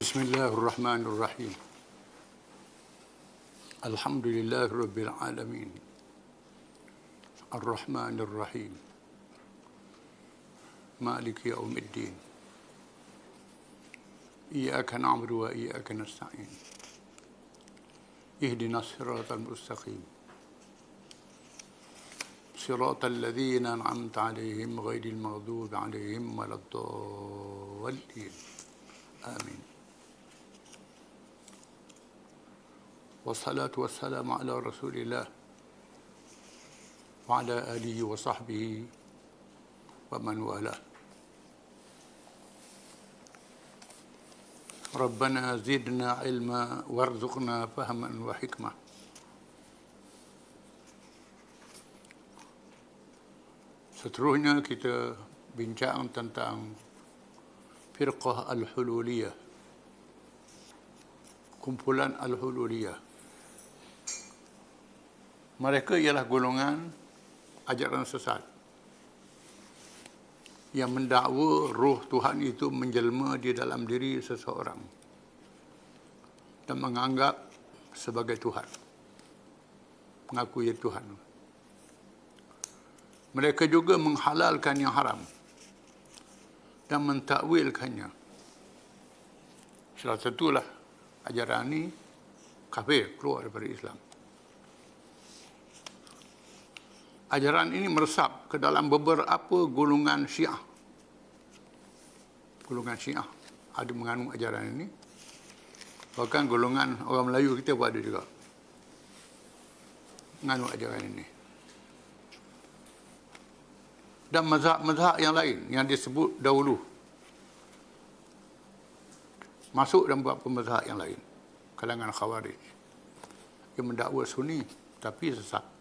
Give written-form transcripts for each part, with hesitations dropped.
بسم الله الرحمن الرحيم الحمد لله رب العالمين الرحمن الرحيم مالك يوم الدين إياك نعبد وإياك نستعين اهدنا الصراط المستقيم صراط الذين أنعمت عليهم غير المغضوب عليهم ولا الضالين آمين والصلاة والسلام على رسول الله وعلى آله وصحبه ومن والاه ربنا زدنا علما وارزقنا فهما وحكمة. Seterusnya kita bincang tentang Firqah Al-Hululiyah, kumpulan Al-Hululiyah. Mereka ialah golongan ajaran sesat yang mendakwa roh Tuhan itu menjelma di dalam diri seseorang dan menganggap sebagai Tuhan, mengakui Tuhan. Mereka juga menghalalkan yang haram dan mentakwilkannya. Salah satulah ajaran ini kafir, keluar daripada Islam. Ajaran ini meresap ke dalam beberapa golongan Syiah. Golongan Syiah ada mengandung ajaran ini. Bahkan golongan orang Melayu kita pun ada juga mengandung ajaran ini. Dan mazhab-mazhab yang lain yang disebut dahulu masuk dalam beberapa mazhab yang lain, kalangan Khawarij yang mendakwa Sunni tapi sesat.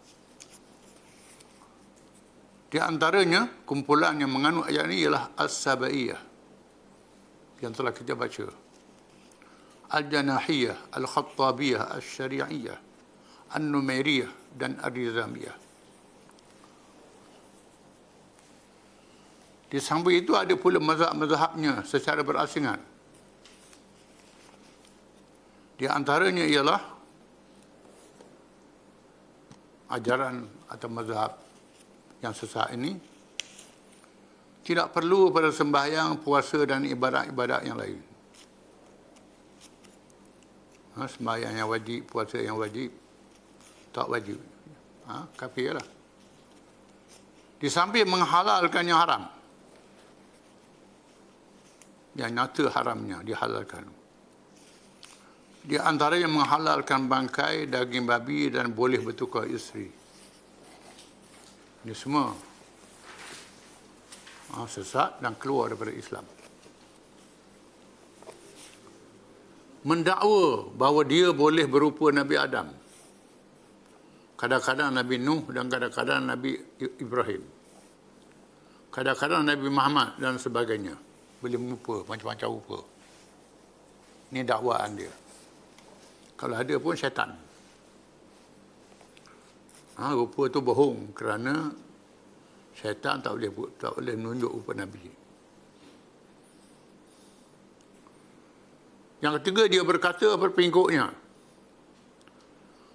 Di antaranya kumpulan yang mengandung ajaran ini ialah As-Sabaiyah yang telah kita baca, Al-Janahiyah, Al-Khattabiyah, Al-Syari'iyah, An-Numairiyah dan Ar-Rizamiyah. Di samping itu ada pula mazhab-mazhabnya secara berasingan. Di antaranya ialah ajaran atau mazhab yang sesat ini tidak perlu pada sembahyang, puasa dan ibadat-ibadat yang lain. Sembahyang yang wajib, puasa yang wajib, tak wajib. Kafir lah. Di samping menghalalkan yang haram, yang nyata haramnya dihalalkan. Di antaranya menghalalkan bangkai, daging babi dan boleh bertukar isteri. Ini semua sesat dan keluar daripada Islam. Mendakwa bahawa dia boleh berupa Nabi Adam, kadang-kadang Nabi Nuh dan kadang-kadang Nabi Ibrahim, kadang-kadang Nabi Muhammad dan sebagainya. Boleh merupa macam-macam rupa. Ini dakwaan dia. Kalau ada pun syaitan. Rupa tu bohong kerana syaitan tak boleh menunjuk rupa Nabi. Yang ketiga, dia berkata berpengikutnya,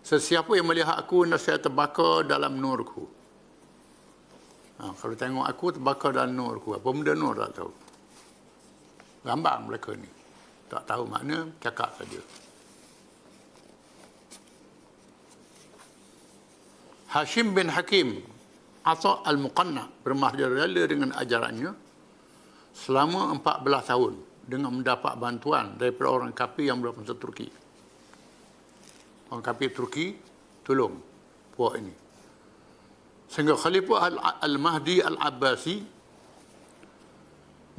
sesiapa yang melihat aku, saya terbakar dalam nurku. Kalau tengok aku terbakar dalam nurku, apa benda nur tak tahu. Gambang mereka ni. Tak tahu makna, cakap saja. Hashim bin Hakim Atha al-Muqanna bermahjala dengan ajarannya selama 14 tahun dengan mendapat bantuan daripada orang kafir yang berbangsa Turki. Orang kafir Turki tolong puak ini. Sehingga Khalifah Al-Mahdi Al-Abbasi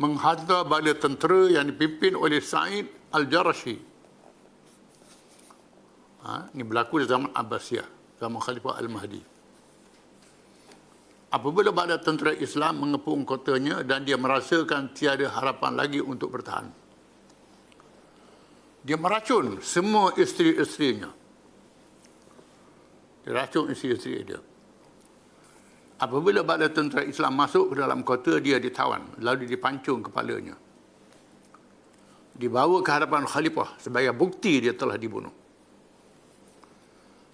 menghantar bala tentera yang dipimpin oleh Sa'id Al-Jarashi. Ini berlaku di zaman Abbasiyah, zaman Khalifah Al-Mahdi. Apabila bala tentera Islam mengepung kotanya dan dia merasakan tiada harapan lagi untuk bertahan, dia meracun semua isteri-isterinya. Dia racun isteri-isteri dia. Apabila bala tentera Islam masuk ke dalam kota, dia ditawan, lalu dipancung kepalanya. dibawa ke hadapan khalifah sebagai bukti dia telah dibunuh.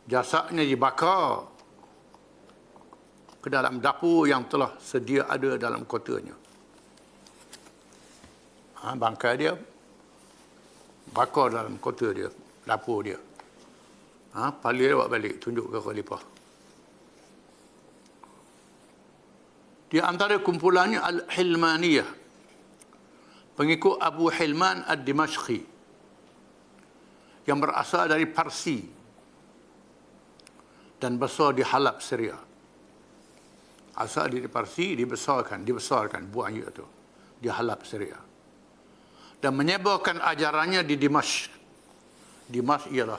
Jasadnya dibakar ke dalam dapur yang telah sedia ada dalam kotanya. Bangkai dia bakar dalam kota dia, dapur dia. Pali dia buat balik, tunjuk ke khalifah. Di antara kumpulannya Al-Hilmaniyah, pengikut Abu Hilman Ad-Dimashqi, yang berasal dari Parsi dan besar di Halab, Syria. Asal dari Parsi, dibesarkan buahnya itu di Halab, Syria. Dan menyebarkan ajarannya di Dimashq. Dimashq ialah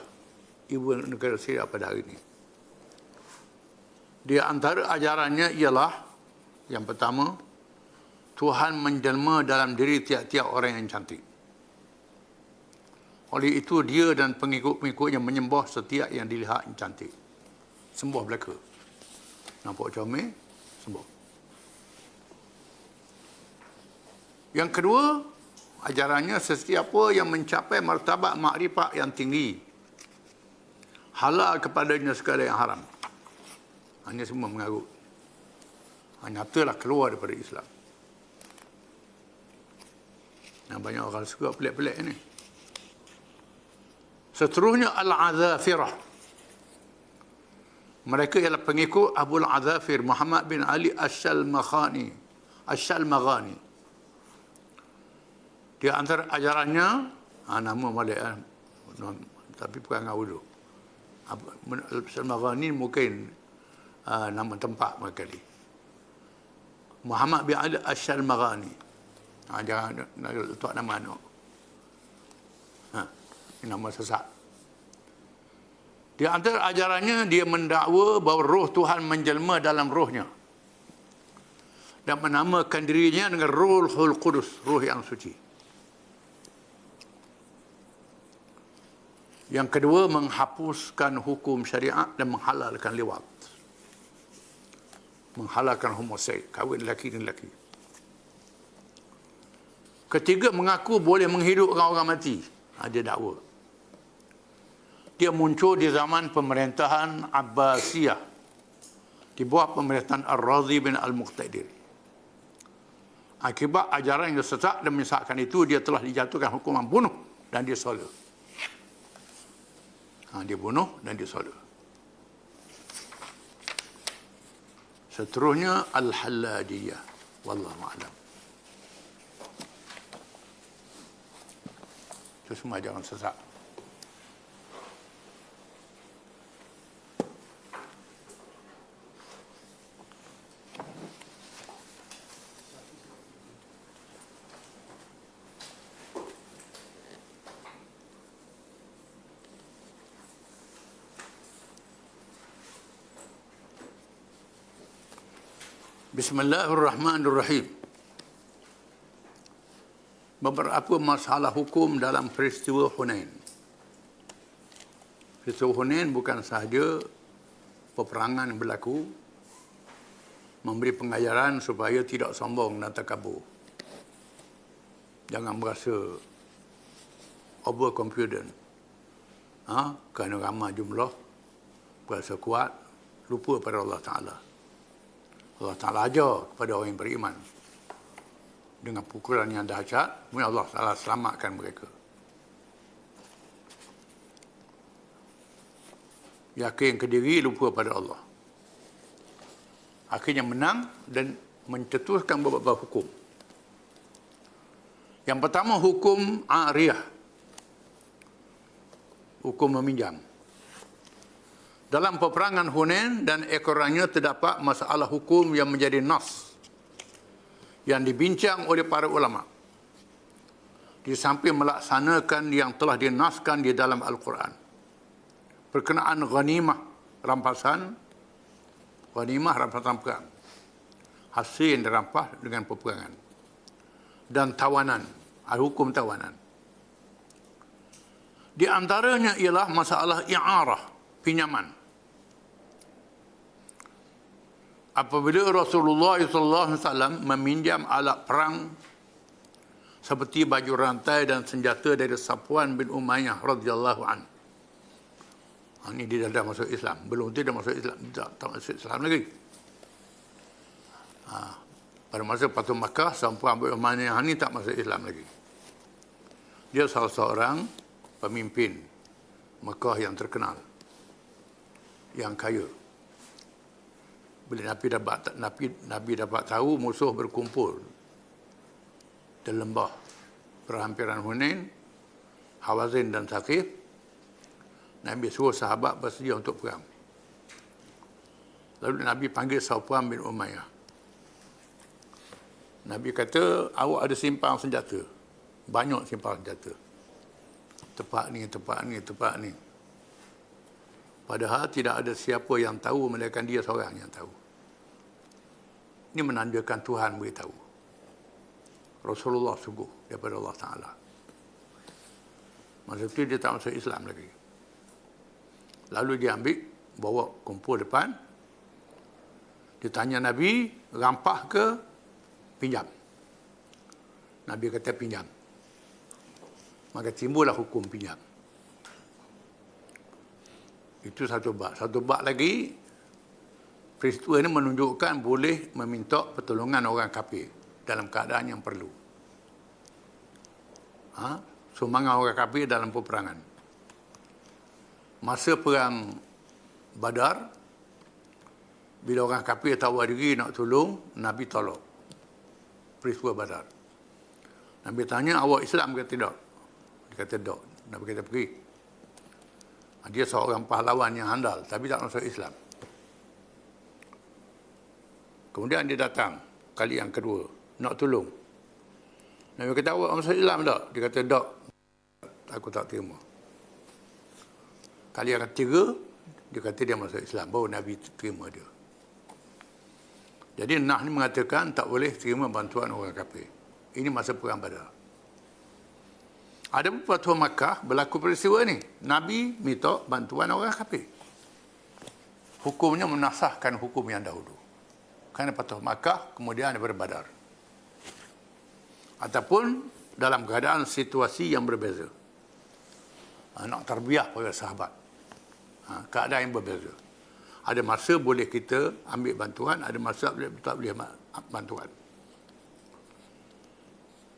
ibu negara Syria pada hari ini. Di antara ajarannya ialah yang pertama, Tuhan menjelma dalam diri tiap-tiap orang yang cantik. Oleh itu dia dan pengikut-pengikutnya menyembah setiap yang dilihat yang cantik. Sembah belaka. Nampak comel, sembah. Yang kedua, ajarannya sesiapa yang mencapai martabat makrifat yang tinggi, halal kepadanya segala yang haram. Hanya semua mengaku. Nyatalah keluar daripada Islam. Banyak orang suka pelik-pelik ni. Seterusnya Al-Azafirah. Mereka ialah pengikut Abu Al-Azafir Muhammad bin Ali Ash-Shalmaghani. Di antara ajarannya, nama balik tapi bukan dulu. Ash-Shalmaghani mungkin nama tempat mereka ni. Muhammad bin Ali Ash-Shalmaghani. Jangan letak nama anak. Ini nama sesat. Di antara ajarannya, dia mendakwa bahawa roh Tuhan menjelma dalam rohnya. Dan menamakan dirinya dengan Ruhul Qudus, roh yang suci. Yang kedua, menghapuskan hukum syariat dan menghalalkan liwat. Menghalalkan homoseks, kahwin lelaki dan lelaki. Ketiga, mengaku boleh menghidupkan orang mati. Dia dakwa. Dia muncul di zaman pemerintahan Abbasiyah, di bawah pemerintahan Ar-Razi bin Al-Muqtadir. Akibat ajaran yang sesat dan menyesatkan itu, dia telah dijatuhkan hukuman bunuh dan disola. Dia bunuh dan disola. Seterusnya Al-Halladiyah. Wallahu a'lam. Itu semua jangan sesat. Bismillahirrahmanirrahim. Beberapa masalah hukum dalam peristiwa Hunain. Peristiwa Hunain bukan sahaja peperangan yang berlaku, memberi pengajaran supaya tidak sombong dan takabur. Jangan merasa overconfident. Kerana ramai jumlah, berasa kuat, lupa pada Allah Ta'ala. Allah Ta'ala ajar kepada orang yang beriman. Dengan pukulan yang dahsyat, kemudian Allah Ta'ala selamatkan mereka. Yakin ke diri, lupa pada Allah. Akhirnya menang dan mencetuskan beberapa hukum. Yang pertama, hukum Ariyah. Hukum meminjam. Dalam peperangan Hunain dan ekorannya terdapat masalah hukum yang menjadi nas yang dibincang oleh para ulama. Di samping melaksanakan yang telah dinaskan di dalam Al-Quran. Berkenaan ghanimah, rampasan perang. Hasil yang dirampas dengan peperangan. Dan tawanan, hukum tawanan. Di antaranya ialah masalah i'arah, pinjaman. Apabila Rasulullah SAW meminjam alat perang seperti baju rantai dan senjata dari Safwan bin Umayyah radhiyallahu anhu. Ini dia dah masuk Islam. Belum dia dah masuk Islam. Tak masuk Islam lagi. Pada masa Fathu Makkah, Safwan bin Umayyah ini tak masuk Islam lagi. Dia salah seorang pemimpin Makkah yang terkenal, yang kaya. Bila Nabi dapat tahu musuh berkumpul di lembah perhampiran Hunain, Hawazin dan Thaqif, Nabi suruh sahabat bersedia untuk perang. Lalu Nabi panggil Safwan bin Umayyah. Nabi kata, awak ada simpan senjata. Banyak simpan senjata. Tempat ni. Padahal tidak ada siapa yang tahu, melainkan dia seorang yang tahu. Ini menandakan Tuhan beritahu. Rasulullah sungguh daripada Allah Ta'ala. Masa itu dia tak masuk Islam lagi. Lalu dia ambil, bawa kumpul depan. Dia tanya Nabi, rampah ke pinjam? Nabi kata pinjam. Maka timbullah hukum pinjam. Itu satu bab. Satu bab lagi, peristiwa ini menunjukkan boleh meminta pertolongan orang kafir dalam keadaan yang perlu. Sumbangan orang kafir dalam peperangan. Masa perang Badar, bila orang kafir tawar diri nak tolong, Nabi tolong. Peristiwa Badar. Nabi tanya, awak Islam ke tidak? Dia kata tak. Nabi kata pergi. Dia seorang pahlawan yang handal, tapi tak masuk Islam. Kemudian dia datang kali yang kedua, nak tolong. Nabi kata, awak masuk Islam tak? Dia kata tak. Aku tak terima. Kali yang ketiga, dia kata dia masuk Islam. Baru Nabi terima dia. Jadi Nah ni mengatakan tak boleh terima bantuan orang kafir. Ini masa perang Badar. Ada Fathu Makkah berlaku peristiwa ni. Nabi minta bantuan orang kafir. Hukumnya menasahkan hukum yang dahulu. Kerana Fathu Makkah kemudian daripada Badar. Ataupun dalam keadaan situasi yang berbeza. Nak tarbiyah pada sahabat. Keadaan yang berbeza. Ada masa boleh kita ambil bantuan, ada masa tak boleh bantuan.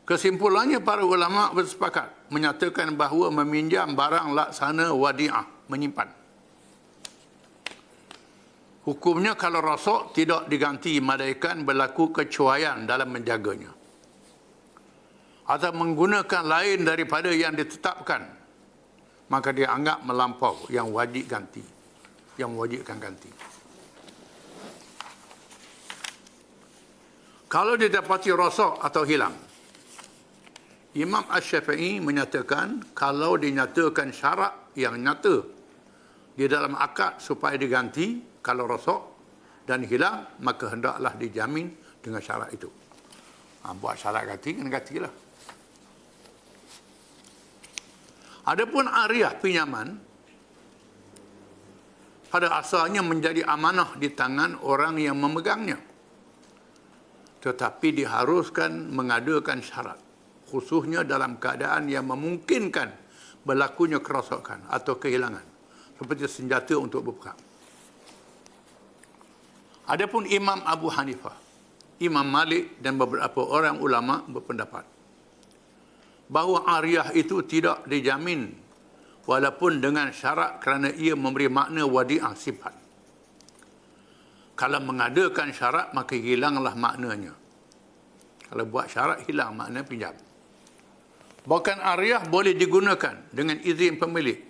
Kesimpulannya, para ulama bersepakat menyatakan bahawa meminjam barang laksana wadi'ah, menyimpan. Hukumnya kalau rasuk tidak diganti, melainkan berlaku kecuaian dalam menjaganya. Atau menggunakan lain daripada yang ditetapkan, maka dia anggap melampau yang wajib ganti. Yang mewajibkan ganti. Kalau didapati rosak atau hilang, Imam Asy-Syafi'i menyatakan kalau dinyatakan syarat yang nyata di dalam akad supaya diganti, kalau rosak dan hilang, maka hendaklah dijamin dengan syarat itu. Buat syarat ganti, kena gantilah. Adapun ariah pinjaman, pada asalnya menjadi amanah di tangan orang yang memegangnya. Tetapi diharuskan mengadakan syarat, khususnya dalam keadaan yang memungkinkan berlakunya kerosakan atau kehilangan, seperti senjata untuk berperang. Adapun Imam Abu Hanifah, Imam Malik dan beberapa orang ulama berpendapat bahawa ariah itu tidak dijamin walaupun dengan syarat kerana ia memberi makna wadi'ah sifat. Kalau mengadakan syarat, maka hilanglah maknanya. Kalau buat syarat, hilang makna pinjam. Bahkan ariah boleh digunakan dengan izin pemilik.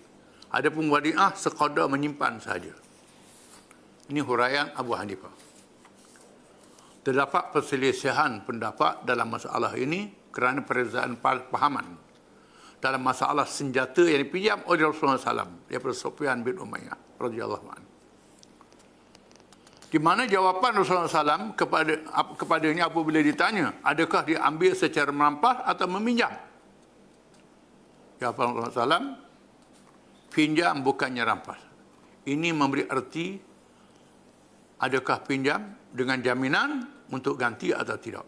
Adapun wadi'ah sekadar menyimpan sahaja. Ini huraian Abu Hanifah. Terdapat perselisihan pendapat dalam masalah ini kerana perbezaan pahaman dalam masalah senjata yang dipinjam oleh Rasulullah SAW daripada Sufyan bin Umayyah radhiyallahu anhu. Di mana jawapan Rasulullah SAW kepadanya apabila ditanya, adakah dia ambil secara merampas atau meminjam? Jawapan Rasulullah SAW, pinjam bukannya rampas. Ini memberi arti adakah pinjam dengan jaminan untuk ganti atau tidak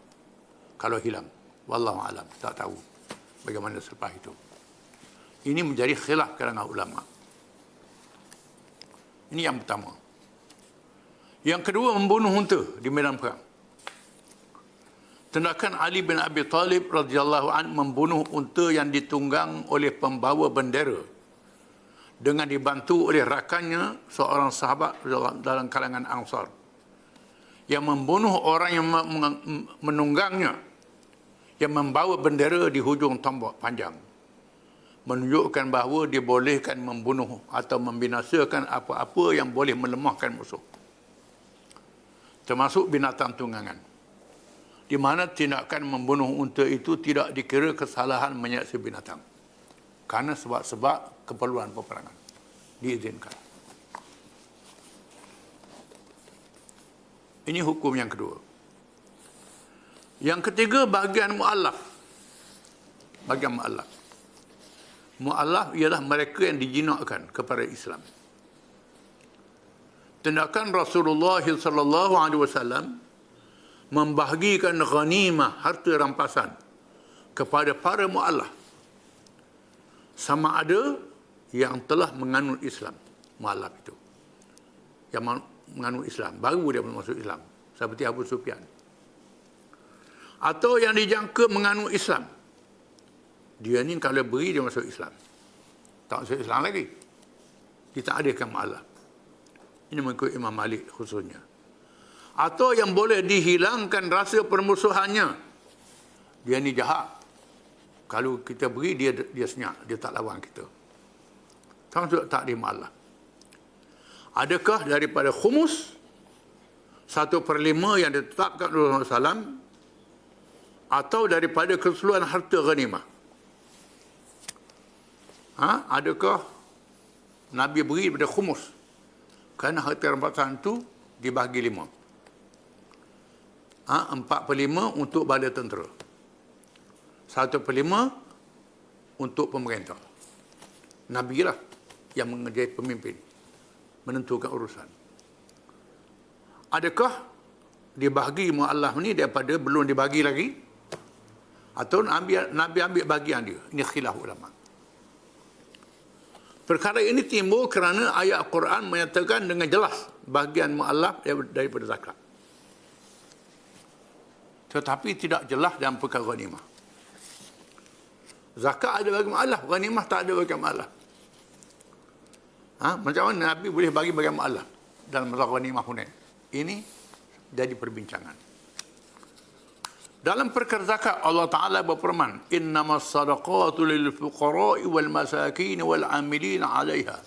kalau hilang. Wallahu alam, tak tahu bagaimana selepas itu. Ini menjadi khilaf kalangan ulama. Ini yang pertama. Yang kedua, membunuh unta di medan perang. Tindakan Ali bin Abi Talib radhiyallahu anhu membunuh unta yang ditunggang oleh pembawa bendera dengan dibantu oleh rakannya seorang sahabat dalam kalangan Ansar, yang membunuh orang yang menunggangnya, yang membawa bendera di hujung tombak panjang, menunjukkan bahawa dibolehkan membunuh atau membinasakan apa-apa yang boleh melemahkan musuh, termasuk binatang tunggangan, di mana tindakan membunuh unta itu tidak dikira kesalahan menyaksa binatang kerana sebab-sebab keperluan peperangan, diizinkan. Ini hukum yang kedua. Yang ketiga, bahagian mu'allaf. Bahagian mu'allaf. Mu'allaf ialah mereka yang dijinakkan kepada Islam. Tindakan Rasulullah SAW membahagikan ghanimah, harta rampasan, kepada para mu'allaf. Sama ada yang telah menganut Islam, mu'allaf itu, yang menganut Islam, baru dia masuk Islam, seperti Abu Sufyan. Atau yang dijangka menganut Islam, dia ni kalau beri dia masuk Islam, tak masuk Islam lagi, dia tak adakan mu'allaf. Ini mengikut Imam Malik khususnya. Atau yang boleh dihilangkan rasa permusuhannya, dia ni jahat, kalau kita beri dia senyap, dia tak lawan kita, termasuk tak di mu'allaf. Adakah daripada khumus 1/5 yang ditetapkan oleh Rasulullah SAW, atau daripada keseluruhan harta ghanimah? Adakah Nabi beri daripada khumus? Kerana harta rampasan itu dibahagi 5. 4/5 untuk bala tentera, 1/5 untuk pemerintah. Nabi lah yang menjadi pemimpin, menentukan urusan. Adakah dibahagi mu'allaf ni daripada belum dibagi lagi, atau Nabi ambil bagian dia? Ini khilaf ulama. Perkara ini timbul kerana ayat Quran menyatakan dengan jelas bahagian mu'allaf daripada zakat, tetapi tidak jelas dalam perkara ghanimah. Zakat ada bagi mu'allaf, ghanimah tak ada bagi mu'allaf. Macam mana Nabi boleh bagi bagian mu'allaf dalam masalah ghanimah Hunain? Ini jadi perbincangan. Dalam perkara zakat, Allah Ta'ala berfirman, innamas sadaqatu lil fuqara'i wal masakin wal 'amilin 'alayha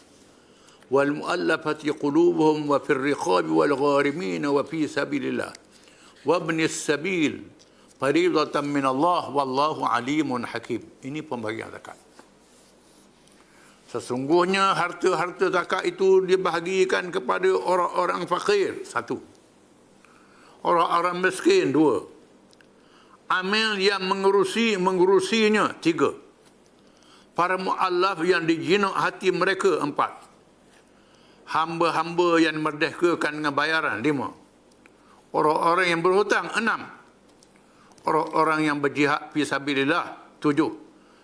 wal mu'allafati qulubuhum wa fir riqabi wal gharimin wa fi sabilillah wa ibnis sabil fariidatan min Allah wallahu alimun hakim. Ini pembagian zakat. Sesungguhnya harta-harta zakat itu dibahagikan kepada orang-orang fakir, 1. Orang-orang miskin, 2. Amil yang mengurusinya, 3. Para mu'allaf yang dijinak hati mereka, 4. Hamba-hamba yang merdekakan dengan bayaran, 5. Orang-orang yang berhutang, 6. Orang-orang yang berjihad fi sabilillah, 7.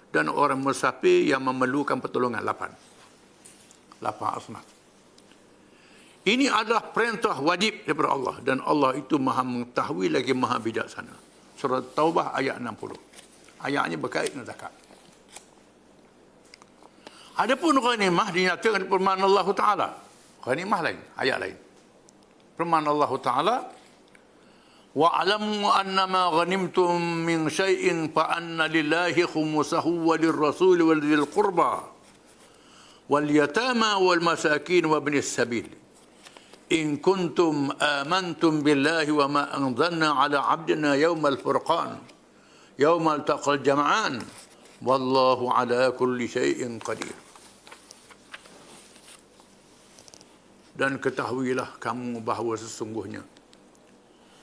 Dan orang musafir yang memerlukan pertolongan, 8. 8 asnaf. Ini adalah perintah wajib daripada Allah, dan Allah itu maha mengetahui lagi maha bijaksana. Surah Taubah ayat 60. Ayatnya berkait dengan zakat. Adapun ghanimah dinyatakan firman Allah Ta'ala. Ghanimah lain, ayat lain. Firman Allah Ta'ala, wa'alamu annama ghanimtum min syai'in fa'anna lillahi khumusahu wa lirrasuli wa lidhil qurba wal yatama wal masakin wa ibnis sabil in kuntum amantum billahi wa ma anzalna ala abdina yawmal furqan yawmal taqal jam'an wallahu ala kulli syai'in qadir. Dan ketahuilah kamu bahawa sesungguhnya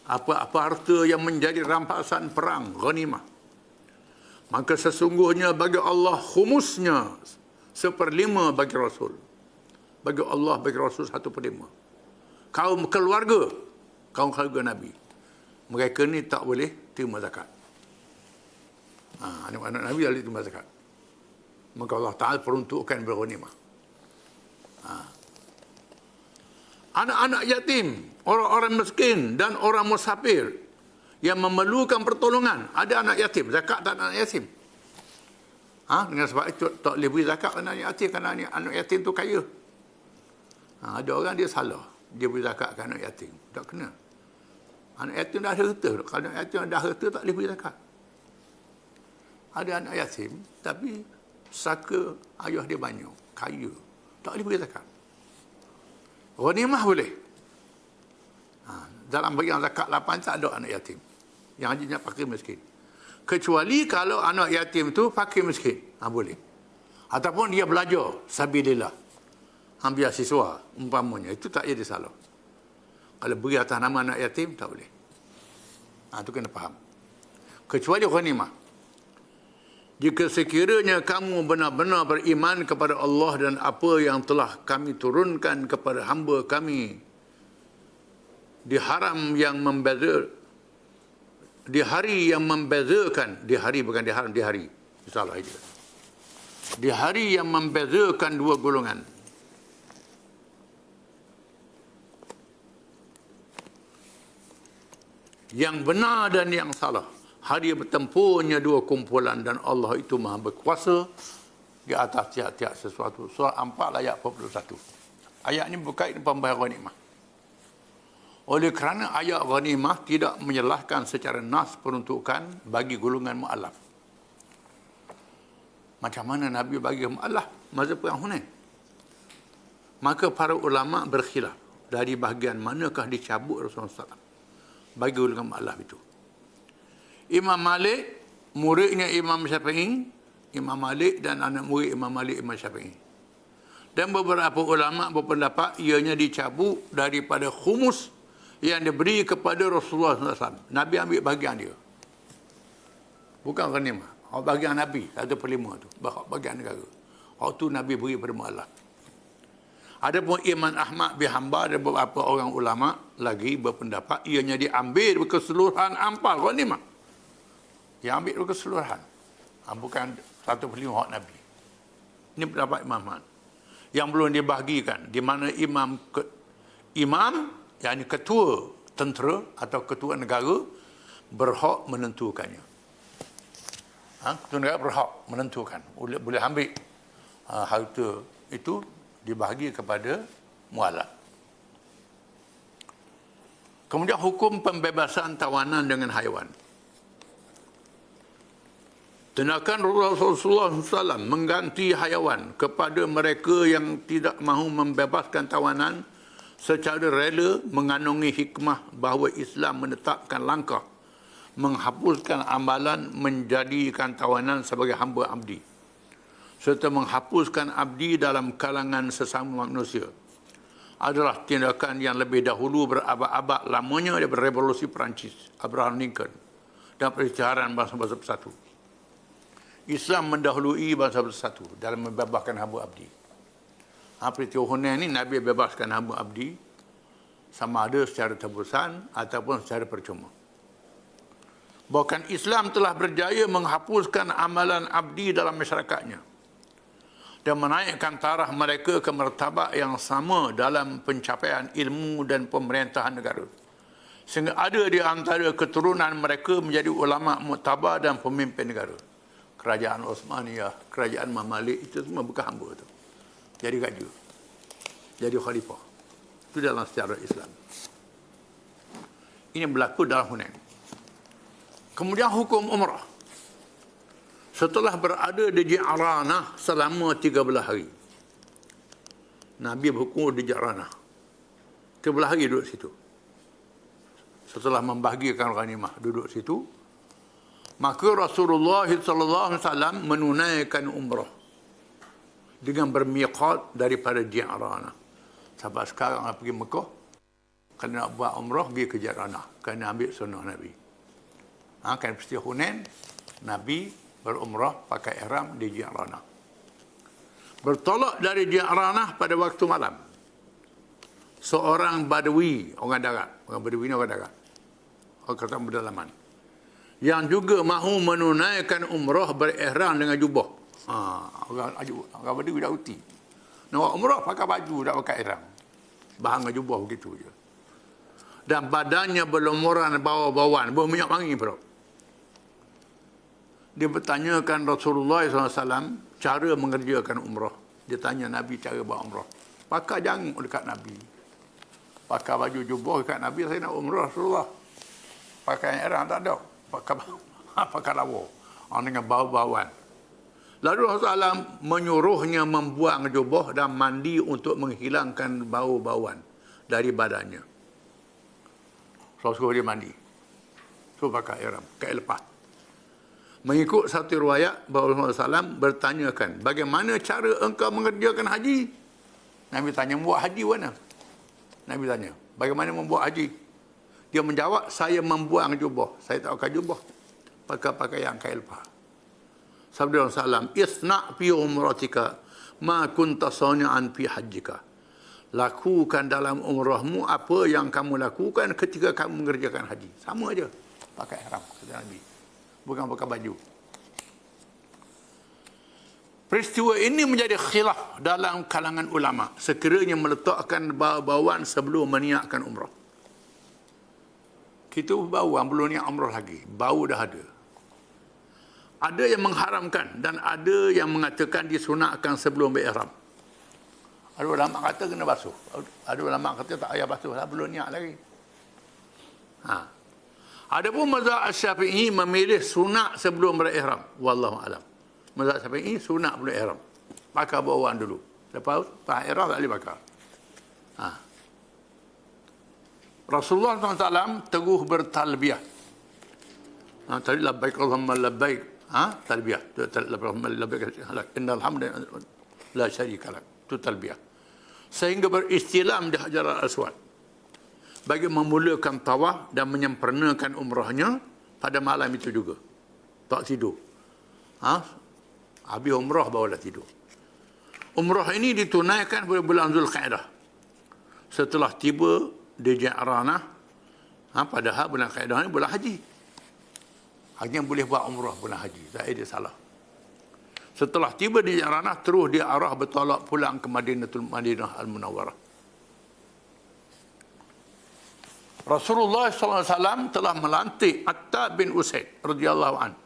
apa-apa harta yang menjadi rampasan perang, ghanimah, maka sesungguhnya bagi Allah khumusnya 1/5 bagi Rasul. Bagi Allah, bagi Rasul 1/5. Kaum keluarga Nabi, mereka ni tak boleh terima zakat. Anak-anak Nabi ahli tumbal zakat. Maka Allah Ta'ala peruntukkan berghanimah. Anak-anak yatim, orang-orang miskin dan orang musafir yang memerlukan pertolongan. Ada anak yatim, zakat tak anak yatim. Dengan sebab itu tak boleh beri zakat anak yatim kerana anak yatim tu kaya. Ada orang dia salah, dia beri zakat ke anak yatim. Tak kena. Anak yatim dah ada harta. Kalau anak yatim dah ada harta tak boleh beri zakat. Ada anak yatim tapi saka ayah dia banyak, kaya. Tak boleh beri zakat. Ghanimah boleh. Dalam bagian zakat 8 tak ada anak yatim. Yang hanya fakir miskin. Kecuali kalau anak yatim tu fakir miskin. Boleh. Ataupun dia belajar sabilillah. Ambil siswa umpamanya. Itu tak jadi salah. Kalau beri atas nama anak yatim tak boleh. Itu kena faham. Kecuali ghanimah. Jika sekiranya kamu benar-benar beriman kepada Allah dan apa yang telah kami turunkan kepada hamba kami di hari yang membezakan, di hari bukan di haram, di hari. Salah aja. Di hari yang membezakan dua golongan. Yang benar dan yang salah. Hari bertempurnya dua kumpulan dan Allah itu maha berkuasa di atas tiap-tiap sesuatu. Surah Anfal ayat 41. Ayat ini berkait dengan pembayaran ghanimah. Oleh kerana ayat ghanimah tidak menyalahkan secara nas peruntukan bagi golongan mu'alaf. Macam mana Nabi bagi mu'alaf masa perang Hunain? Maka para ulama berkhilaf dari bahagian manakah dicabut Rasulullah SAW bagi golongan mu'alaf itu. Imam Malik, muridnya Imam Syafi'i, Imam Malik dan anak murid Imam Malik, Imam Syafi'i. Dan beberapa ulama berpendapat ianya dicabut daripada khumus yang diberi kepada Rasulullah SAW. Nabi ambil bahagian dia. Bukan ghanimah. Bahagian Nabi, 1/5 tu. Bahagian negara. Waktu Nabi beri pada mu'alaf. Adapun Imam Ahmad bin Hanbal dan beberapa orang ulama lagi berpendapat ianya diambil keseluruhan Anfal ghanimah. Yang ambil keseluruhan. Bukan 1/5 hak Nabi. Ini pendapat Imam Ahmad. Yang belum dibahagikan. Di mana imam, yakni ketua tentera atau ketua negara berhak menentukannya. Ketua negara berhak menentukan. Boleh ambil harta itu dibahagi kepada mualaf. Kemudian hukum pembebasan tawanan dengan haiwan. Tindakan Rasulullah SAW mengganti haiwan kepada mereka yang tidak mahu membebaskan tawanan secara rela mengandungi hikmah bahawa Islam menetapkan langkah menghapuskan amalan menjadikan tawanan sebagai hamba abdi serta menghapuskan abdi dalam kalangan sesama manusia adalah tindakan yang lebih dahulu berabad-abad lamanya daripada revolusi Perancis, Abraham Lincoln dan peristiharaan bangsa-bangsa bersatu. Islam mendahului bangsa bersatu dalam membebaskan hamba abdi. Peristiwa Hunain ini Nabi bebaskan hamba abdi sama ada secara tebusan ataupun secara percuma. Bahkan Islam telah berjaya menghapuskan amalan abdi dalam masyarakatnya dan menaikkan taraf mereka ke martabat yang sama dalam pencapaian ilmu dan pemerintahan negara. Sehingga ada di antara keturunan mereka menjadi ulama muktabar dan pemimpin negara. Kerajaan Osmaniyah, kerajaan Mamalik, itu semua bukan hamba tu. Jadi raja. Jadi khalifah. Itu dalam sejarah Islam. Ini berlaku dalam Hunain. Kemudian hukum umrah. Setelah berada di Ji'ranah selama 13 hari. Nabi berhukum di Ji'ranah. 13 hari duduk situ. Setelah membahagikan ghanimah duduk situ, maka Rasulullah SAW menunaikan umrah dengan bermiqat daripada Ji'ranah. Sampai sekarang pergi Mekah, kalau nak buat umrah pergi ke Ji'ranah, kerana ambil sunnah Nabi. Kan peristiwa Hunain, Nabi berumrah pakai ihram di Ji'ranah. Bertolak dari Ji'ranah pada waktu malam. Seorang Badawi, orang darat. Orang Badawi ni orang darat. Orang kata pedalaman. yang juga mahu menunaikan umrah berihram dengan jubah. Orang Badui dah uti. Nak buat umrah pakai baju, tak pakai ihram. Bahang jubah begitu je. Dan badannya berlumuran bau-bauan, bau minyak wangi bro. Dia bertanyakan Rasulullah SAW cara mengerjakan umrah. Dia tanya Nabi cara buat umrah. Pakai janggut dekat Nabi. Pakai baju jubah dekat Nabi, saya nak umrah Rasulullah. Pakai ihram tak ada. Pakai lawa. Dengan bau-bauan. Lalu Rasulullah menyuruhnya membuang jubah dan mandi untuk menghilangkan bau-bauan dari badannya. Suruh dia mandi. Suruh pakai ihram, pakai lepas. Mengikut satu riwayat, bahawa Rasulullah SAW bertanyakan, bagaimana cara engkau mengerjakan haji? Nabi tanya, membuat haji mana? Nabi tanya, bagaimana membuat haji? Dia menjawab, saya membuang jubah. Saya tak pakai jubah. Pakai pakaian kain lepas. Sabda Rasulullah SAW, isna' fi umratika ma kunta sani'an fi hajjika. Lakukan dalam umrahmu apa yang kamu lakukan ketika kamu mengerjakan haji. Sama aja. Pakai ihram, kata Nabi. Bukan pakai baju. Peristiwa ini menjadi khilaf dalam kalangan ulama. Sekiranya meletakkan bau-bauan sebelum meniakkan umrah. Kita bauan belum niat umrah lagi. Bau dah ada. Ada yang mengharamkan dan ada yang mengatakan disunatkan sebelum berihram. Ada ulama kata kena basuh. Ada ulama kata tak payah basuh lah, belum niat lagi. Adapun mazhab Syafi'i memilih sunat sebelum berihram. Wallahu alam. Mazhab Syafi'i sunat sebelum ihram. Pakai bauan dulu. Lepas ihram tak boleh pakai. Rasulullah SAW teguh bertalbiyah. Tadi labbaik Allahumma labbaik. Talbiyah. Labbaik Allahumma labbaik. Innal hamda la syarika lak. Itu talbiyah. Sehingga beristilam di Hajar al-Aswad. Bagi memulakan tawaf dan menyempurnakan umrahnya pada malam itu juga. Tak tidur. Habis umrah barulah tidur. Umrah ini ditunaikan pada bulan Zulkaidah. Setelah tiba di Ja'ranah, padahal bulan Kaidah ini bulan haji. Hanya boleh buat umrah bulan haji. Saya dia salah. Setelah tiba di Ja'ranah, terus dia arah bertolak pulang ke Madinah Al-Munawwarah. Rasulullah SAW telah melantik Attab bin Usaid radhiyallahu an,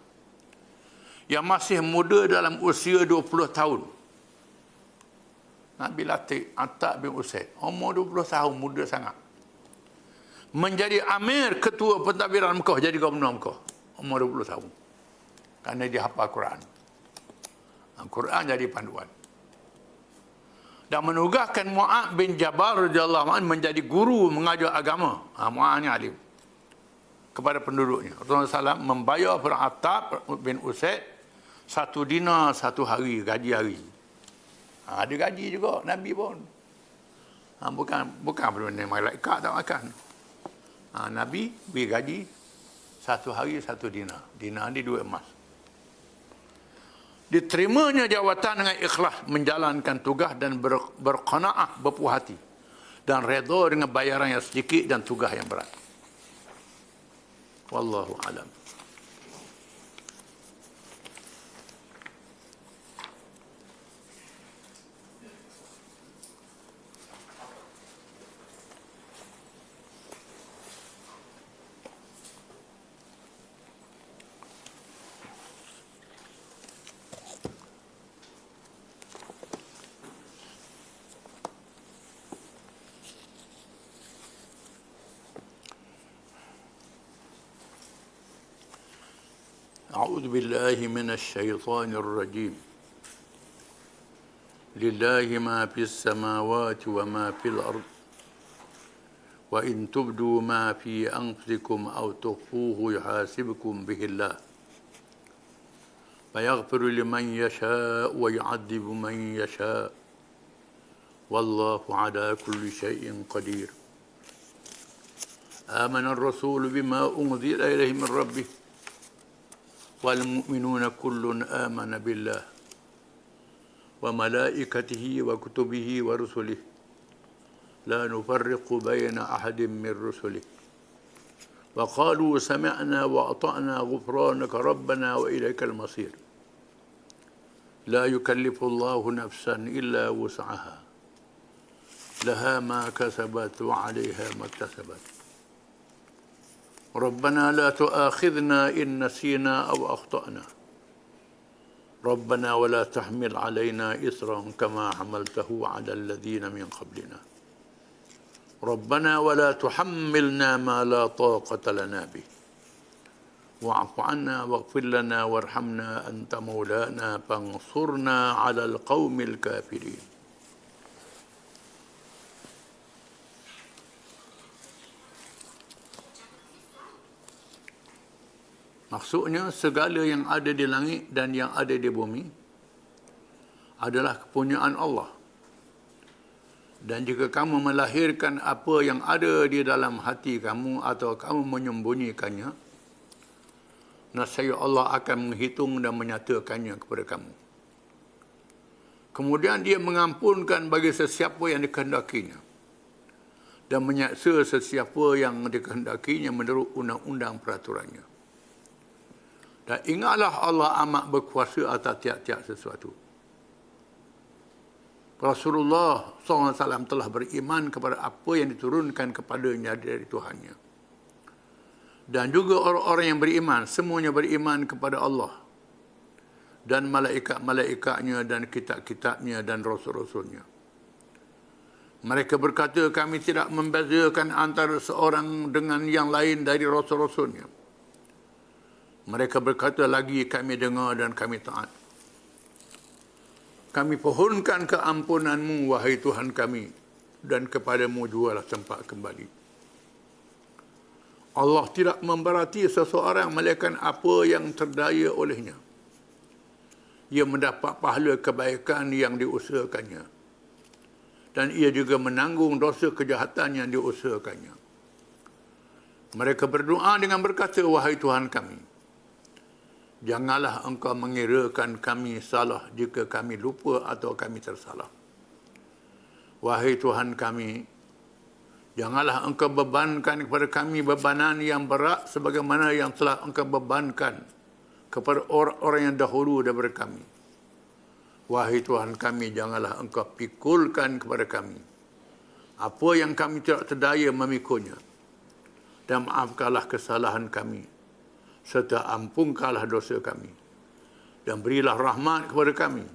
yang masih muda dalam usia 20 tahun. Nabi latih Attab bin Usaid, umur 20 tahun, muda sangat. Menjadi amir ketua pentadbiran Mekah, jadi gubernur Mekah. Umur 20 tahun. Kerana dia hafal Quran. Quran jadi panduan. Dan menugaskan Mu'ad bin Jabal radhiyallahu anhu menjadi guru mengajar agama. Mu'ad ni alim. Kepada penduduknya. Rasulullah SAW membayar pada Attab bin Usaid 1 dinar 1 hari, gaji hari. Ada gaji juga Nabi pun. Bukan benda malaikat tak makan. Nabi beri gaji 1 hari 1 dinar. Dinar ni 2 emas. Diterimanya jawatan dengan ikhlas menjalankan tugas dan berqanaah, berpuas hati, dan redha dengan bayaran yang sedikit dan tugas yang berat. Wallahu alam. أعوذ بالله من الشيطان الرجيم. لله ما في السماوات وما في الأرض وإن تبدوا ما في أنفسكم أو تخفوه يحاسبكم به الله فيغفر لمن يشاء ويعذب من يشاء والله على كل شيء قدير. آمن الرسول بما أنزل إليه من ربه والمؤمنون كل آمن بالله وملائكته وكتبه ورسله لا نفرق بين أحد من رسله وقالوا سمعنا وأطعنا غفرانك ربنا وإليك المصير لا يكلف الله نفسا إلا وسعها لها ما كسبت وعليها ما اكتسبت ربنا لا تؤاخذنا إن نسينا أو أخطأنا ربنا ولا تحمل علينا إصرا كما حملته على الذين من قبلنا ربنا ولا تحملنا ما لا طاقة لنا به واعف عنا واغفر لنا وارحمنا أنت مولانا فانصرنا على القوم الكافرين. Maksudnya segala yang ada di langit dan yang ada di bumi adalah kepunyaan Allah. Dan jika kamu melahirkan apa yang ada di dalam hati kamu atau kamu menyembunyikannya, nescaya Allah akan menghitung dan menyatakannya kepada kamu. Kemudian dia mengampunkan bagi sesiapa yang dikehendakinya dan menyaksa sesiapa yang dikehendakinya menurut undang-undang peraturannya. Dan ingatlah Allah amat berkuasa atas tiap-tiap sesuatu. Rasulullah SAW telah beriman kepada apa yang diturunkan kepadanya dari Tuhannya. Dan juga orang-orang yang beriman, semuanya beriman kepada Allah dan malaikat-malaikatnya dan kitab-kitabnya dan rasul-rasulnya. Mereka berkata, kami tidak membezakan antara seorang dengan yang lain dari rasul-rasulnya. Mereka berkata lagi, kami dengar dan kami taat. Kami pohonkan keampunanmu, wahai Tuhan kami, dan kepadamu jualah tempat kembali. Allah tidak memberati seseorang melakukan apa yang terdaya olehnya. Ia mendapat pahala kebaikan yang diusahakannya. Dan ia juga menanggung dosa kejahatan yang diusahakannya. Mereka berdoa dengan berkata, wahai Tuhan kami, janganlah engkau mengirakan kami salah jika kami lupa atau kami tersalah. Wahai Tuhan kami, janganlah engkau bebankan kepada kami bebanan yang berat sebagaimana yang telah engkau bebankan kepada orang-orang yang dahulu daripada kami. Wahai Tuhan kami, janganlah engkau pikulkan kepada kami apa yang kami tidak terdaya memikulnya. Dan maafkanlah kesalahan kami, serta ampunkanlah dosa kami. Dan berilah rahmat kepada kami.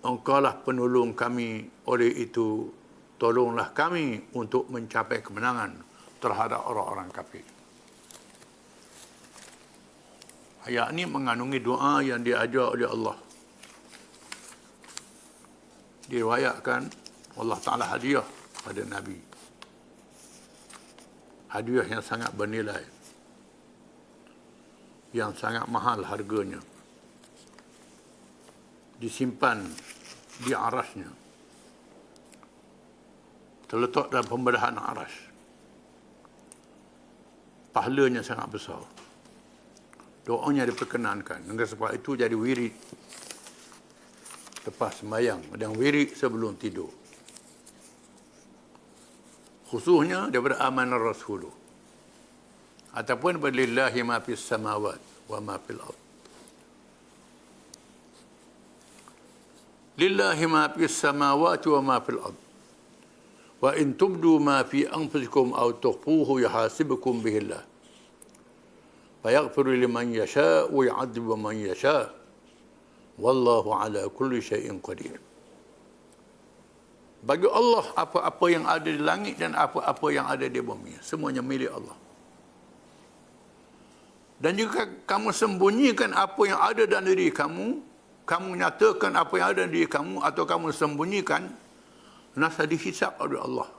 Engkaulah penolong kami, oleh itu tolonglah kami untuk mencapai kemenangan terhadap orang-orang kafir. Ayat ini mengandungi doa yang diajar oleh Allah. Diriwayatkan Allah Ta'ala hadiah pada Nabi. Hadiah yang sangat bernilai, yang sangat mahal harganya, disimpan di arasnya, terletak dalam pembedahan aras. Pahalanya sangat besar. Doanya diperkenankan. Dengan sebab itu jadi wirid lepas sembahyang dan wirid sebelum tidur. Khususnya daripada amanah Rasulullah. Ataupun lillahi ma fis samawat wa ma fil ard. Lillahi ma fis samawati wa ma fil ard. Wa in tubdu ma fi anfusikum aw tukhfuhu yuhasibukum bihi Allah. Fayaghfiru liman yasha' wa yu'adzibu man yasha'. Wallahu ala kulli syai'in qadir. Bagi Allah, apa-apa yang ada di langit dan apa-apa yang ada di bumi, semuanya milik Allah. Dan jika kamu sembunyikan apa yang ada dalam diri kamu, kamu nyatakan apa yang ada dalam diri kamu, atau kamu sembunyikan, nasa dihisab oleh Allah.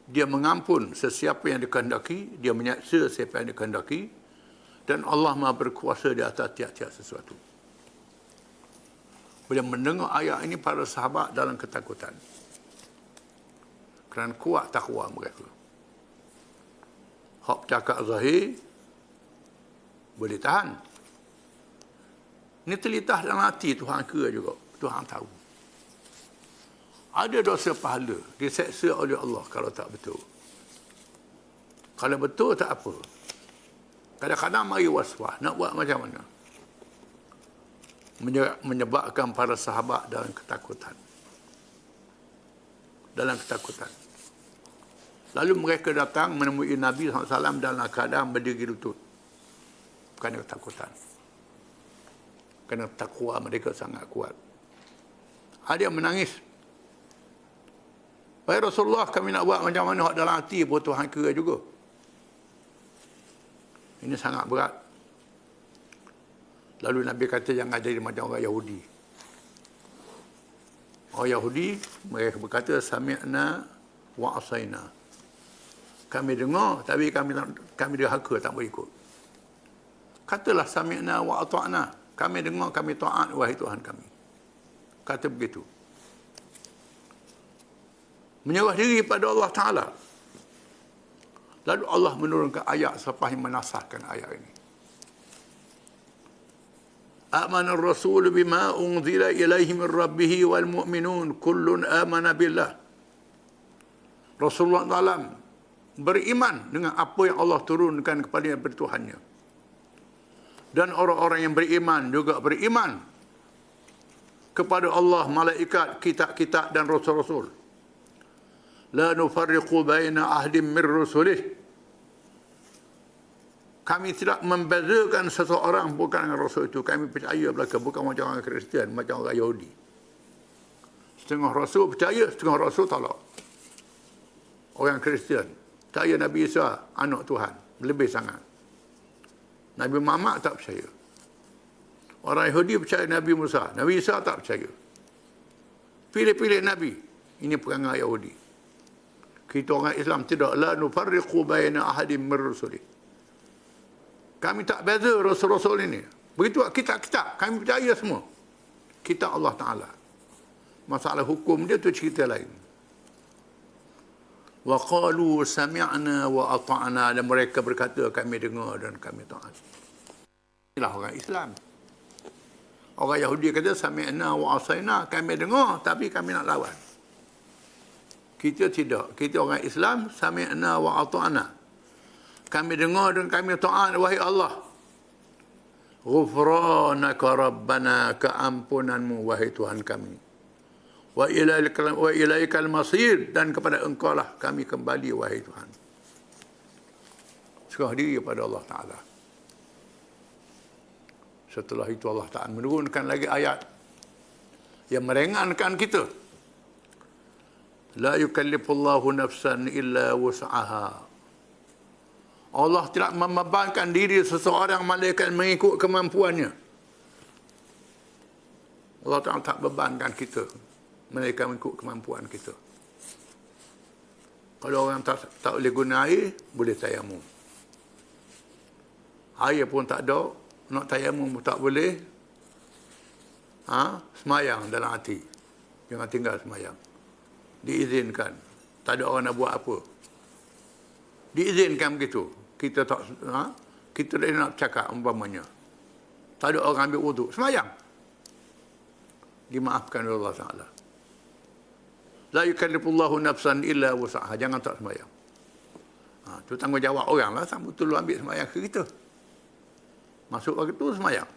Dia mengampun sesiapa yang dikehendaki, dia menyaksa sesiapa yang dikehendaki, dan Allah Maha berkuasa di atas tiap-tiap sesuatu. Bila mendengar ayat ini, para sahabat dalam ketakutan. Kerana kuat takwa mereka. Hak cakap zahir boleh tahan. Ini terlintas dalam hati Tuhan ke juga. Tuhan tahu. Ada dosa pahala diseksa oleh Allah kalau tak betul. Kalau betul tak apa. Kadang-kadang mari was-was. Nak buat macam mana? Menyebabkan para sahabat dalam ketakutan. Dalam ketakutan. Lalu mereka datang menemui Nabi SAW dalam keadaan berdiri lutut. Kerana ketakutan. Kerana takwa mereka sangat kuat. Ada yang menangis. Wahai Rasulullah, kami nak buat macam mana dalam hati pun Tuhan kira juga. Ini sangat berat. Lalu Nabi kata jangan jadi macam orang Yahudi. Orang Yahudi, mereka berkata, sami'na wa asaina. Kami dengar, tapi kami derhaka, tak boleh ikut. Katalah sami'na wa ata'na. Kami dengar, kami taat, wahai Tuhan kami. Kata begitu. Menyerah diri pada Allah Ta'ala. Lalu Allah menurunkan ayat selepas menasahkan ayat ini. Amana ar-rasul bima unzila ilaihi min rabbih wal mu'minun kullun amana billah. Rasulullah SAW beriman dengan apa yang Allah turunkan kepadanya dari Tuhannya. Dan orang-orang yang beriman juga beriman kepada Allah, malaikat, kitab-kitab dan rasul-rasul. La nufarriqu baina ahdim min rusulih. Kami tidak membezakan seseorang bukan dengan rasul itu. Kami percaya belaka, bukan macam orang Kristian, macam orang Yahudi. Setengah rasul percaya, setengah rasul tolak. Orang Kristian percaya Nabi Isa anak Tuhan, lebih sangat. Nabi Muhammad tak percaya. Orang Yahudi percaya Nabi Musa, Nabi Isa tak percaya. Pilih-pilih Nabi. Ini perangai Yahudi. Kita orang Islam tidak. La nufarriqu baina ahadim min rusulih. Kami tak beza rasul-rasul ini. Begitu kitab-kitab. Kami percaya semua. Kitab Allah Ta'ala. Masalah hukum dia tu cerita lain. Wa qalu sami'na wa ata'na. Dan mereka berkata kami dengar dan kami taat. Inilah orang Islam. Orang Yahudi kata sami'na wa asaina. Kami dengar tapi kami nak lawan. Kita tidak. Kita orang Islam, sami'na wa ata'na. Kami dengar dan kami taat, wahai Allah. Ghufranaka Rabbana, keampunanmu, wahai Tuhan kami. Wa ilaikal masir, dan kepada engkau lah kami kembali, wahai Tuhan. Serah diri kepada Allah Ta'ala. Setelah itu Allah Ta'ala menurunkan lagi ayat yang meringankan kita. La yukallifullahu nafsan illa wus'aha. Allah tidak membebankan diri seseorang malaikat mengikut kemampuannya. Allah Ta'ala tak bebankan kita. Mereka mengikut kemampuan kita. Kalau orang tak boleh guna air, boleh tayamum. Air pun tak ada, nak tayamum pun tak boleh. Semayang dalam hati. Jangan tinggal semayang. Diizinkan. Tak ada orang nak buat apa. Diizinkan begitu. Kita tak, kita dah nak cakap umpamanya. Tak ada orang ambil wuduk. Semayang. Dimaafkan oleh Allah Ta'ala. La yukallifullahu nafsan illa wus'aha. Jangan tak semayang. Itu tanggungjawab orang lah. Tak betul ambil semayang ke kita. Masuk waktu tu semayang.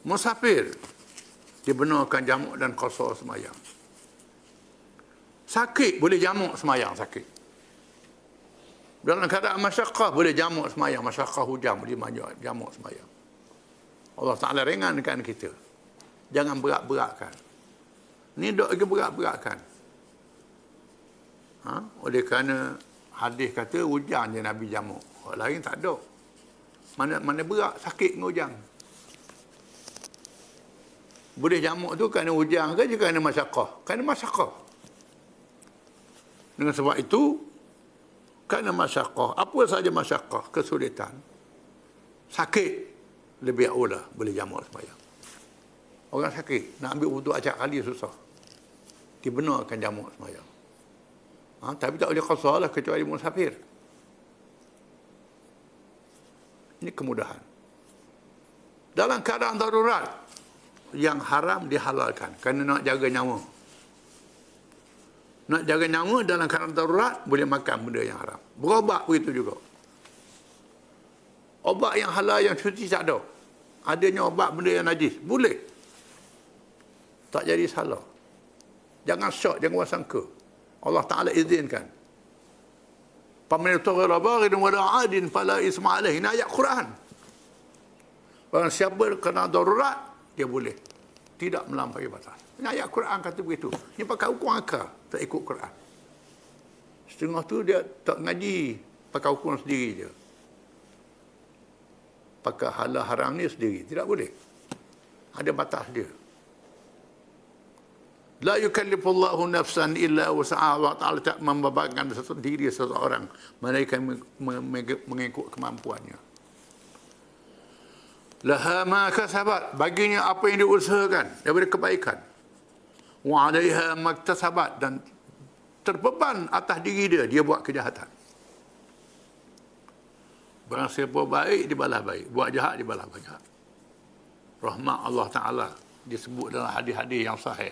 Musafir. Dibenarkan jamuk dan qasar semayang. Sakit boleh jamuk semayang sakit. Dalam keadaan masyaqqah boleh jamuk semayang. Masyaqqah hujan boleh jamuk semayang. Allah Ta'ala ringankan kita. Jangan berat-beratkan. Ni dok lagi berat-beratkan. Oleh kerana hadis kata hujan je Nabi jamuk. Orang lain tak ada. Mana berat sakit dengan hujan. Boleh jamuk tu kerana hujan ke kerana masyaqqah? Kerana masyaqqah. Dengan sebab itu, kerana masyaqqah, apa saja masyaqqah, kesulitan, sakit, lebih aula boleh jamuk sembahyang. Orang sakit, nak ambil wuduk acak kali susah. Dibenarkan jamuk sembahyang. Tapi tak boleh qasar lah kecuali musafir. Ini kemudahan. Dalam keadaan darurat, yang haram dihalalkan kerana nak jaga nyawa. Nak jaga nyawa dalam keadaan darurat, boleh makan benda yang haram. Berobat begitu juga. Obat yang halal, yang suci tak ada. Adanya obat benda yang najis, boleh. Tak jadi salah. Jangan syok, jangan wasangka. Allah Ta'ala izinkan. Paman yutarira baghidun wala adin fala isma alaih. Ini ayat Quran. Barang siapa kena darurat, dia boleh. Tidak melampaui batas. Ini ayat Quran kata begitu. Ini pakai hukum akal, tak ikut Quran. Setengah tu dia tak ngaji, pakai hukum sendiri je. Pakai halal haram ni sendiri. Tidak boleh. Ada batas dia. La yukallifullahu nafsan illa wus'aha. Allah Ta'ala tak membebankan satu diri seseorang melainkan mengikut kemampuannya. Laha ma kasabat, baginya apa yang diusahakan daripada kebaikan. Wa 'alaiha maktasabat, dan terbeban atas diri dia buat kejahatan. Barang siapa baik dibalas baik, buat jahat dibalas jahat. Rahmat Allah Ta'ala disebut dalam hadis-hadis yang sahih.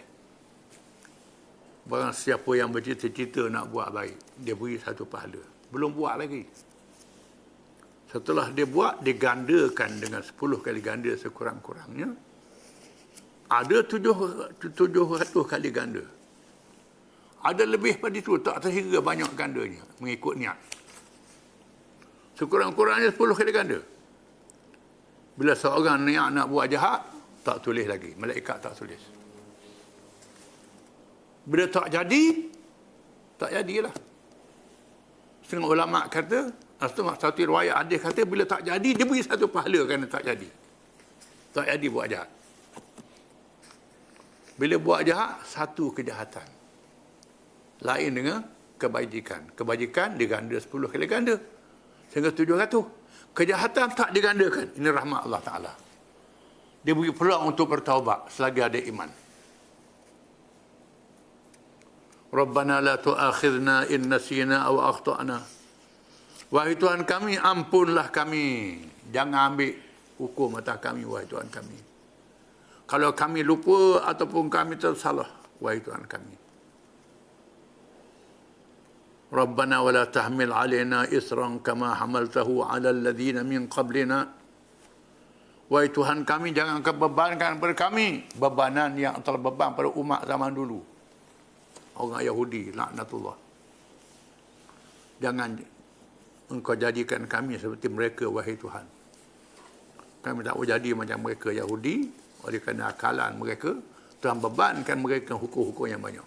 Barang siapa yang bercita-cita nak buat baik, dia beri satu pahala. Belum buat lagi. Setelah dia buat, digandakan dengan 10 kali ganda sekurang-kurangnya. Ada 700 kali ganda. Ada lebih pada itu, tak terhingga banyak gandanya, mengikut niat. Sekurang-kurangnya 10 kali ganda. Bila seorang niat nak buat jahat, tak tulis lagi. Malaikat tak tulis. Bila tak jadi, tak jadilah. Setengah ulama kata, satu riwayat hadis kata, bila tak jadi, dia beri satu pahala kerana tak jadi. Tak jadi buat jahat. Bila buat jahat, satu kejahatan. Lain dengan kebajikan. Kebajikan diganda 10 kali ganda. Sehingga 700. Kejahatan tak digandakan. Ini rahmat Allah Ta'ala. Dia beri peluang untuk bertaubat selagi ada iman. Rabbana la tu'akhidna in nasina aw akhtana. Wahai Tuhan kami, ampunlah kami. Jangan ambil hukum atas kami, wahai Tuhan kami. Kalau kami lupa ataupun kami tersalah, wahai Tuhan kami. Rabbana wa la tahmil alaina isran kama hamaltahu ala alladhina min qablina. Wahai Tuhan kami, jangan kau bebankan kepada kami bebanan yang telah beban pada umat zaman dulu. Orang Yahudi, laknatullah. Jangan engkau jadikan kami seperti mereka, wahai Tuhan. Kami tak boleh jadi macam mereka Yahudi, oleh kerana akalan mereka, Tuhan bebankan mereka hukum-hukum yang banyak.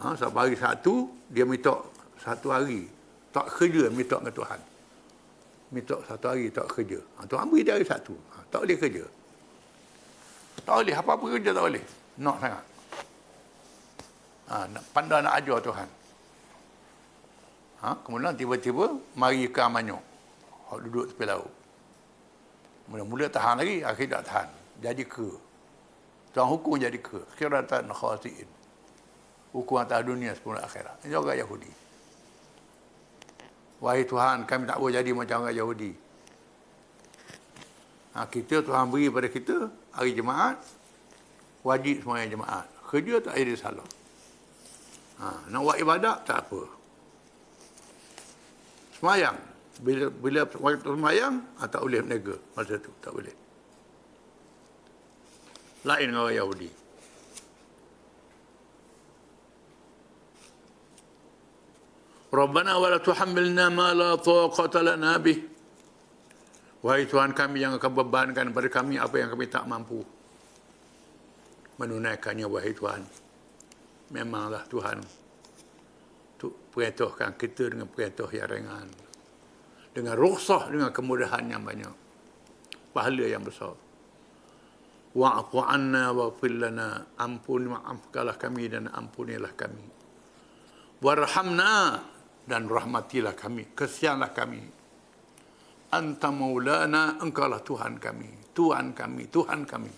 Satu hari satu, dia minta satu hari. Tak kerja, minta dengan Tuhan. Minta satu hari tak kerja. Tuhan beri dia hari satu. Tak boleh kerja. Tak boleh, apa-apa kerja tak boleh. Nak sangat. Pandai nak ajar Tuhan. Kemudian tiba-tiba mari ikan manyuk. Duduk tepi laut. Mula-mula tahan lagi, akhir tak tahan. Jadi ke. Tuhan hukum jadi ke. Khiratan khasi'in. Hukum atas dunia sebelum akhirat. Ini orang Yahudi. Wahai Tuhan, kami tak boleh jadi macam orang Yahudi. Kita, Tuhan beri pada kita hari Jumaat, wajib semuanya Jumaat. Kerja tak jadi salah. Nak buat ibadat, tak apa. Semayang. Bila waktu semayang, tak boleh menega. Masa tu, tak boleh. Lain dengan orang Yahudi. Rabbana wa la tuhammilna ma la taqata lana bih. Wahai Tuhan kami, yang akan bebankan kepada kami apa yang kami tak mampu menunaikannya, wahai Tuhan. Memanglah Tuhan perintahkan kita dengan perintah yang ringan, dengan rukhsah, dengan kemudahan yang banyak, pahala yang besar. Wa'fu anna waghfir lana, ampun, maafkanlah kami dan ampunilah kami. Warhamna, dan rahmatilah kami, kesianlah kami. Anta maulana, engkaulah Tuhan kami, Tuhan kami, Tuhan kami,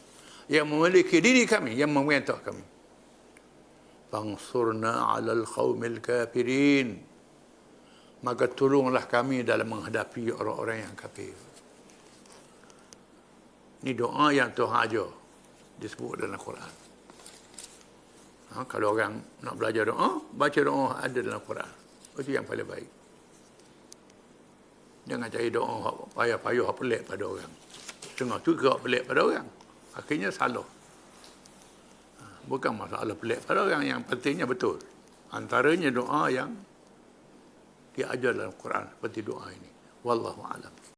yang memiliki diri kami, yang memerintah kami. Fansurna 'alal qaumil kafirin, maka tolonglah kami dalam menghadapi orang-orang yang kafir. Ini doa yang Tuhan ajar, disebut dalam Quran. Kalau orang nak belajar doa, baca doa ada dalam Quran. Itu yang paling baik. Jangan cari doa payah-payah pelik pada orang. Setengah tu kau pelik pada orang. Akhirnya salah. Bukan masalah pelik pada orang, yang pentingnya betul. Antaranya doa yang diajar dalam Quran seperti doa ini. Wallahu a'lam.